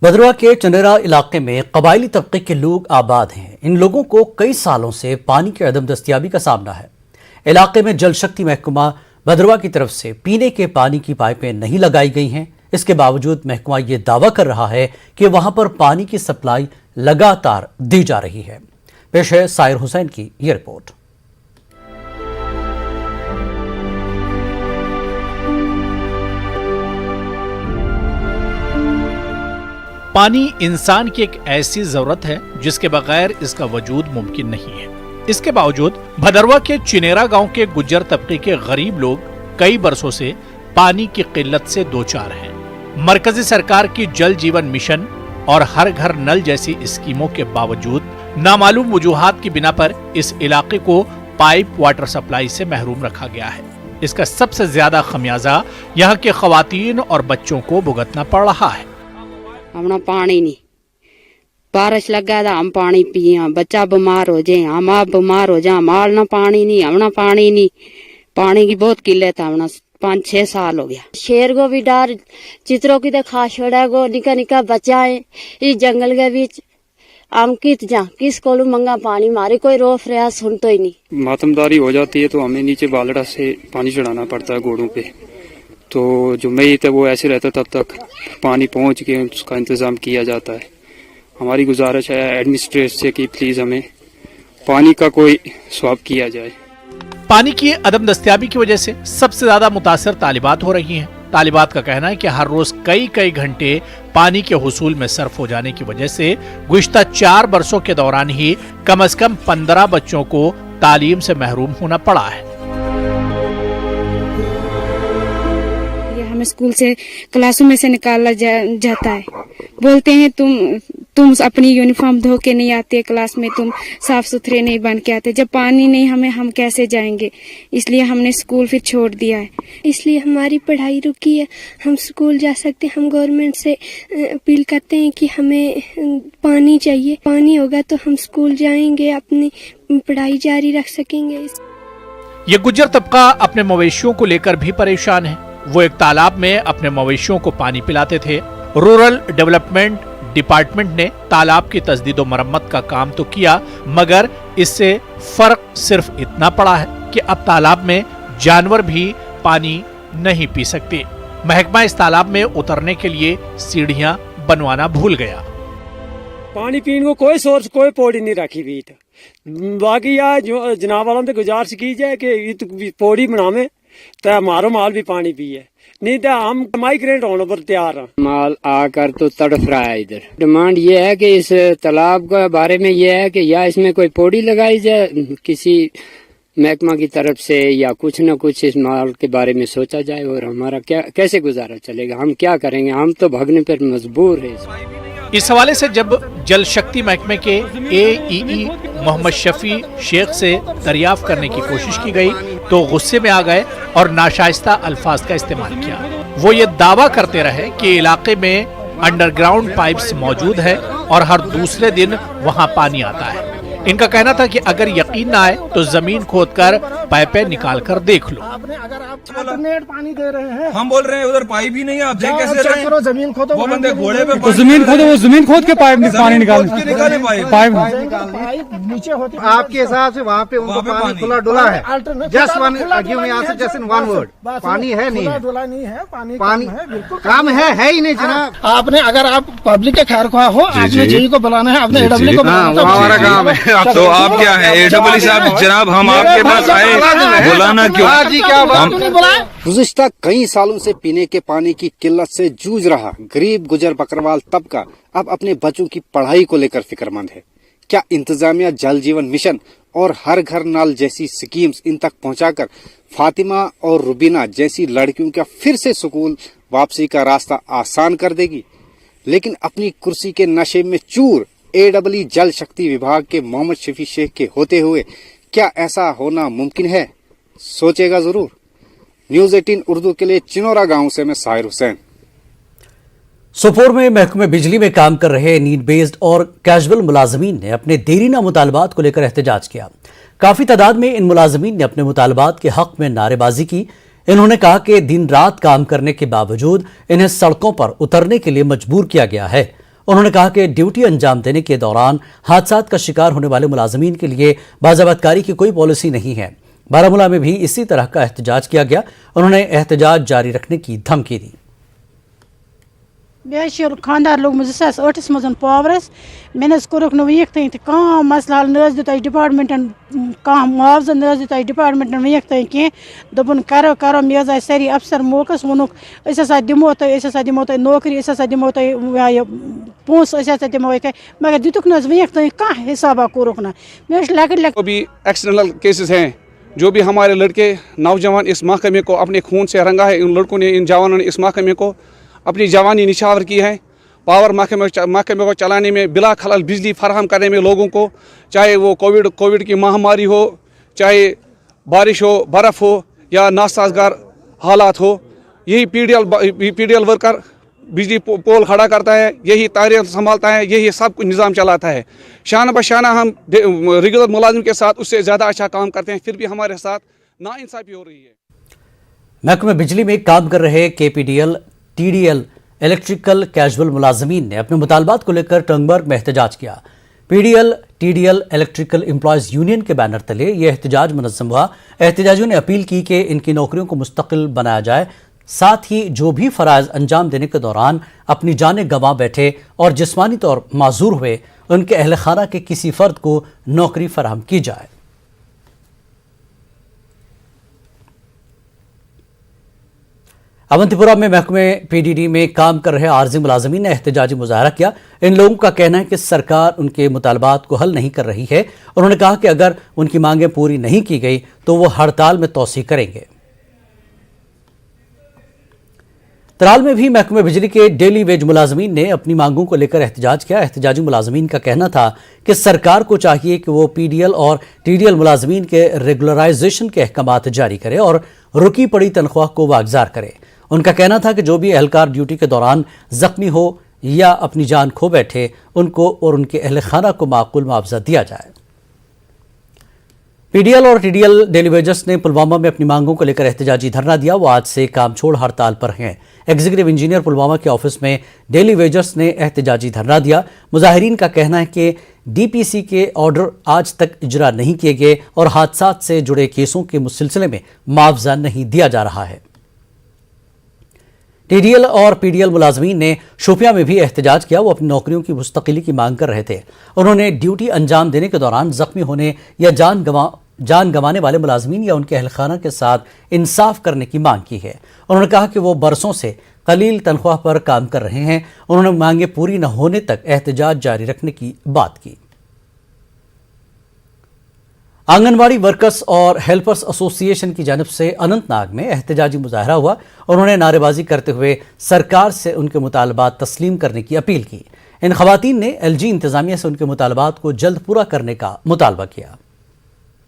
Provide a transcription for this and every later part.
भद्रवाह के चनेरा इलाके में कबायली तबके के लोग आबाद हैं। इन लोगों को कई सालों से पानी की अदम दस्तयाबी का सामना है। इलाके में जल शक्ति महकमा भद्रवाह की तरफ से पीने के पानी की पाइपें नहीं लगाई गई हैं। इसके बावजूद महकमा ये दावा कर रहा है कि वहां पर पानी की सप्लाई लगातार दी जा रही है। पेश है साहिर हुसैन की ये रिपोर्ट। पानी इंसान की एक ऐसी जरूरत है जिसके बगैर इसका वजूद मुमकिन नहीं है। इसके बावजूद भदरवा के चिनेरा गांव के गुज्जर तबके के गरीब लोग कई बरसों से पानी की किल्लत से दो चार हैं। मरकजी सरकार की जल जीवन मिशन और हर घर नल जैसी स्कीमों के बावजूद नामालूम वजूहात की बिना पर इस इलाके को पाइप वाटर सप्लाई से महरूम रखा गया है। इसका सबसे ज्यादा खमियाजा यहाँ के खवातीन और बच्चों को भुगतना पड़ रहा है। हमना पानी नहीं, बारिश लगा था हम पानी पिए, बच्चा बीमार हो जाए, हम आप बीमार हो जाए, हमारा ना पानी नहीं, हमना पानी नहीं। पानी की बहुत किल्लत है। हमना 5-6 साल हो गया। शेर को भी डर, चित्रों की तो खास छोड़ा गो निका निका बच्चा है इस जंगल के बीच। हम किस को मंगा पानी, मारे कोई रोफ रहा सुन तो ही नहीं। मातमदारी हो जाती है तो हमें नीचे बालड़ा से पानी चढ़ाना पड़ता है घोड़ों पे। तो जो मई वो ऐसे रहता तब तक पानी पहुंच के उसका इंतजाम किया जाता है। हमारी गुजारिश है एडमिनिस्ट्रेशन से कि प्लीज हमें पानी का कोई स्वाब किया जाए। पानी की अदम दस्तयाबी की वजह से सबसे ज्यादा मुतासर तालिबात हो रही हैं। तालिबात का कहना है कि हर रोज कई घंटे पानी के हुसूल में सर्फ हो जाने की वजह से गुज़िश्ता 4 बरसों के दौरान ही कम से कम 15 बच्चों को तालीम से महरूम होना पड़ा है। स्कूल से क्लासों में से निकाला जाता है। बोलते हैं तुम अपनी यूनिफॉर्म धो के नहीं आते क्लास में, तुम साफ सुथरे नहीं बन के आते। जब पानी नहीं हम कैसे जाएंगे? इसलिए हमने स्कूल फिर छोड़ दिया है। इसलिए हमारी पढ़ाई रुकी है। हम स्कूल जा सकते, हम गवर्नमेंट से अपील करते हैं कि हमें पानी चाहिए। पानी होगा तो हम स्कूल जाएंगे, अपनी पढ़ाई जारी रख सकेंगे। ये गुज्जर तबका अपने मवेशियों को लेकर भी परेशान है। वो एक तालाब में अपने मवेशियों को पानी पिलाते थे। रूरल डेवलपमेंट डिपार्टमेंट ने तालाब की तजदीद व मरम्मत का काम तो किया, मगर इससे फर्क सिर्फ इतना पड़ा है कि अब तालाब में जानवर भी पानी नहीं पी सकते। महकमा इस तालाब में उतरने के लिए सीढ़ियां बनवाना भूल गया। पानी पीने को कोई सोर्स, कोई पौड़ी नहीं रखी हुई। बाकी यार जो जनाब वालों से गुजारिश की जाए कि पौड़ी बनावे तो हमारा माल भी पानी पिए, नहीं तो हम माइग्रेंट होने पर तैयार हैं। माल आकर तो तड़फ रहा है। इधर डिमांड ये है कि इस तालाब के बारे में ये है कि या इसमें कोई पौड़ी लगाई जाए किसी महकमा की तरफ से, या कुछ न कुछ इस माल के बारे में सोचा जाए। और हमारा क्या कैसे गुजारा चलेगा? हम क्या करेंगे? हम तो भागने पर मजबूर है। इस हवाले से जब जल शक्ति महकमे के AEE मोहम्मद शफी शेख से दरियाफ्त करने की कोशिश की गई तो गुस्से में आ गए और नाशाइस्ता अल्फाज का इस्तेमाल किया। वो ये दावा करते रहे कि इलाके में अंडरग्राउंड पाइप्स मौजूद है और हर दूसरे दिन वहां पानी आता है। इनका कहना था कि अगर यकीन न आए तो जमीन खोदकर पाइपें निकाल कर देख लो। अगर आप पानी दे रहे हैं, हम बोल रहे हैं उधर पाइप ही नहीं है, आप देख कैसे रहे हैं? जमीन खोदो, वो बंदे घोड़े पे तो जमीन खोदो, वो जमीन खोद के पाइप पानी निकाले पाइप नीचे होती। आपके हिसाब से वहाँ पे उनको पानी खुला डुला है। Just one give me answer, just in one word, पानी है नहीं है? डुला नहीं है, पानी बिल्कुल काम है ही नहीं जनाब। आपने अगर आप पब्लिक के खैर ख्वाह हो, आपने जेई को बुलाना है, आपने AEE को बुलाना है, हमारा काम है। तो आप क्या है AEE साहब? जनाब हम आपके पास आए, बुलाना क्यों? गुज़िश्ता कई सालों से पीने के पानी की किल्लत से जूझ रहा गरीब गुजर बकरवाल तबका अब अपने बच्चों की पढ़ाई को लेकर फिक्रमंद है। क्या इंतजामिया जल जीवन मिशन और हर घर नल जैसी स्कीम्स इन तक पहुंचाकर फातिमा और रुबीना जैसी लड़कियों का फिर से स्कूल वापसी का रास्ता आसान कर देगी? लेकिन अपनी कुर्सी के नशे में चूर AEE जल शक्ति विभाग के मोहम्मद शफी शेख के होते हुए क्या ऐसा होना मुमकिन है? सोचेगा जरूर। न्यूज़ 18 उर्दू के लिए चिनोरा गांव से मैं साहिर हुसैन। सोपोर में महकमे बिजली में काम कर रहे नीड बेस्ड और कैजुअल मुलाजमीन ने अपने देरीना मुतालबात को लेकर एहतजाज किया। काफी तादाद में इन मुलाजमीन ने अपने मुतालबात के हक में नारेबाजी की। इन्होंने कहा कि दिन रात काम करने के बावजूद इन्हें सड़कों पर उतरने के लिए मजबूर किया गया है उन्होंने कहा कि ड्यूटी अंजाम देने के दौरान हादसात का शिकार होने वाले मुलाजमीन के लिए बाज़ाबतकारी की कोई पॉलिसी नहीं है। बारामूला में भी इसी तरह का एहतजाज किया गया। उन्होंने एहतजाज जारी रखने की धमकी दी। खानदार लोग 2008 मज पावरस मे कोरुक वीक तन कह मसला न डिपार्टमेंटन कह मुआवजा न दित डिपार्टमेंटन वीक तन कह दोपन करो करो मे आए सारी अफसर मोकस वोनुक दिमो तुम नौकरी दिमो तुम पोस दिमो मगर दितुक न वीक तन कह हिसाबा कोरुक न मे लकट भी एक्सटर्नल केसेस हैं जो भी हमारे लड़के नौजवान इस महकमे को अपने खून से रंगा है। इन लड़कों ने इन जवानों ने इस महकमे को अपनी जवानी निछावर की है। पावर महकमे को चलाने में बिला खलल बिजली फराहम करने में लोगों को, चाहे वो कोविड की महामारी हो, चाहे बारिश हो, बर्फ़ हो या नासाजगार हालात हो, यही पीडीएल वर्कर बिजली पोल खड़ा करता है, यही तारें संभालता है, यही सब कुछ निज़ाम चलाता है। शाना बशाना हम रेगुलर मुलाजिम के साथ उससे ज़्यादा अच्छा काम करते हैं, फिर भी हमारे साथ नाइंसाफ़ी हो रही है। महकमे बिजली में काम कर रहे केपीडीएल टीडीएल इलेक्ट्रिकल कैजुअल मुलाजमीन ने अपने मुतालबात को लेकर टंगबर्ग में एहतजाज किया। PDL TDL electrical employees union के बैनर तले यह एहतजाज मुनज़्ज़म हुआ। एहतजाजियों ने अपील की कि इनकी नौकरियों को मुस्तकिल बनाया जाए, साथ ही जो भी फराइज अंजाम देने के दौरान अपनी जानें गंवा बैठे और जिस्मानी तौर माजूर हुए, उनके अहल खाना के किसी फर्द को नौकरी फराहम की जाए। अवंतीपुरा में महकमे पीडीडी में काम कर रहे आर्जी मुलाजमीन ने एहतजाजी मुजाहरा किया। इन लोगों का कहना है कि सरकार उनके मुतालबात को हल नहीं कर रही है। उन्होंने कहा कि अगर उनकी मांगें पूरी नहीं की गई तो वो हड़ताल में तोसी करेंगे। तराल में भी महकमे बिजली के डेली वेज मुलाजमीन ने अपनी मांगों को लेकर एहतजाज किया। एहतजाजी मुलाजमीन का कहना था कि सरकार को चाहिए कि वो पीडीएल और टीडीएल मुलाजमीन के रेगुलराइजेशन के अहकामात जारी करे और रुकी पड़ी तनख्वाह को वागजार करे। उनका कहना था कि जो भी एहलकार ड्यूटी के दौरान जख्मी हो या अपनी जान खो बैठे, उनको और उनके अहल खाना को माकूल मुआवजा दिया जाए। पीडीएल और टीडीएल डेली वेजर्स ने पुलवामा में अपनी मांगों को लेकर एहतजाजी धरना दिया। वो आज से काम छोड़ हड़ताल पर हैं। एग्जीक्यूटिव इंजीनियर पुलवामा के ऑफिस में डेली वेजर्स ने एहतजाजी धरना दिया। मुजाहिरीन का कहना है कि डीपीसी के ऑर्डर आज तक इजरा नहीं किए गए और हादसात से जुड़े केसों के सिलसिले में मुआवजा नहीं दिया जा रहा है। टीडीएल और पीडीएल मुलाजमीन ने शोपियां में भी एहतजाज किया। वो अपनी नौकरियों की मुस्तकिली की मांग कर रहे थे। उन्होंने ड्यूटी अंजाम देने के दौरान जख्मी होने या जान गंवाने वाले मुलाजमीन या उनके अहल खाना के साथ इंसाफ करने की मांग की है। उन्होंने कहा कि वो बरसों से कलील तनख्वाह पर काम कर रहे हैं। उन्होंने मांगे पूरी न होने तक एहतजाज जारी रखने की बात की। आंगनवाड़ी वर्कर्स और हेल्पर्स एसोसिएशन की जानिब से अनंतनाग में एहतजाजी मुजाहरा हुआ। उन्होंने नारेबाजी करते हुए सरकार से उनके मुतालबात तस्लीम करने की अपील की। इन खवातीन ने एलजी इंतजामिया से उनके मुतालबात को जल्द पूरा करने का मुतालबा किया।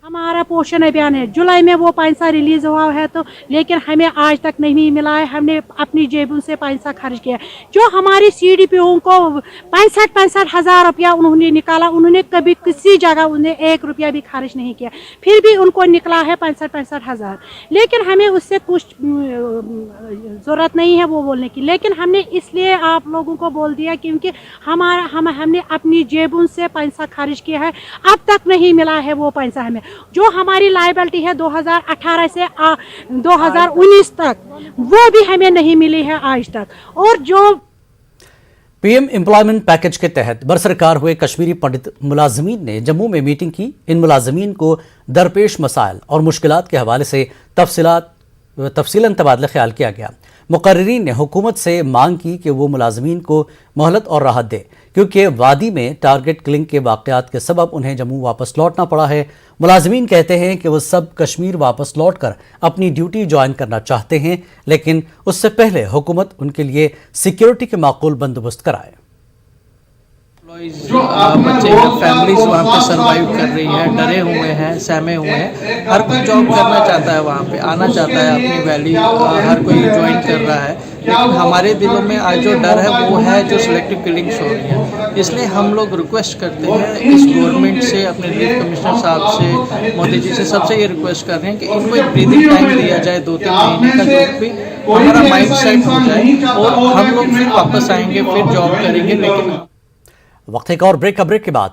हमारा पोषण अभियान है, जुलाई में वो पैसा रिलीज हुआ है तो लेकिन हमें आज तक नहीं मिला है। हमने अपनी जेबों से पैसा खर्च किया। जो हमारी सीडीपीओ को 65 हज़ार रुपया उन्होंने निकाला, उन्होंने कभी किसी जगह उन्हें 1 रुपया भी खर्च नहीं किया, फिर भी उनको निकला है 65 हज़ार। लेकिन हमें उससे कुछ ज़रूरत नहीं है वो बोलने की, लेकिन हमने इसलिए आप लोगों को बोल दिया क्योंकि हमने अपनी जेबों से पैसा खर्च किया है, अब तक नहीं मिला है वो पैसा हमें। जो हमारी लायबिलिटी है 2018 से 2019 तक, वो भी हमें नहीं मिली है आज तक। और जो पीएम एम्प्लॉयमेंट पैकेज के तहत बरसरकार हुए कश्मीरी पंडित मुलाजमीन ने जम्मू में मीटिंग की। इन मुलाजमीन को दरपेश मसाइल और मुश्किलात के हवाले से तफसीलन तबादला ख्याल किया गया। मुकर्रीरीन ने हुकूमत से मांग की कि वो मुलाजमीन को मोहलत और राहत दे, क्योंकि वादी में टारगेट किलिंग के वाक़यात के सबब उन्हें जम्मू वापस लौटना पड़ा है। मुलाजमीन कहते हैं कि वो सब कश्मीर वापस लौटकर अपनी ड्यूटी ज्वाइन करना चाहते हैं, लेकिन उससे पहले हुकूमत उनके लिए सिक्योरिटी के माकूल बंदोबस्त कराए। बच्चे फैमिलीज वहाँ पे सर्वाइव कर रही है, डरे हुए हैं, सहमे हुए हैं। हर कोई जॉब करना चाहता है, वहाँ पे आना चाहता है, अपनी वैली हर कोई ज्वाइन कर रहा है। लेकिन हमारे दिलों में आज जो डर है वो है जो सिलेक्टिव किलिंग्स हो रही हैं। इसलिए हम लोग रिक्वेस्ट करते हैं इस गवर्नमेंट से, अपने रिलीफ कमिश्नर साहब से, मोदी जी से, सबसे ये रिक्वेस्ट कर रहे हैं कि इनको एक ब्रीदिंग टाइम दिया जाए 2-3 महीने का, जो भी हमारा माइंड सेट हो जाए और हम लोग फिर वापस आएंगे, फिर जॉब करेंगे। लेकिन वक्त एक और ब्रेक के बाद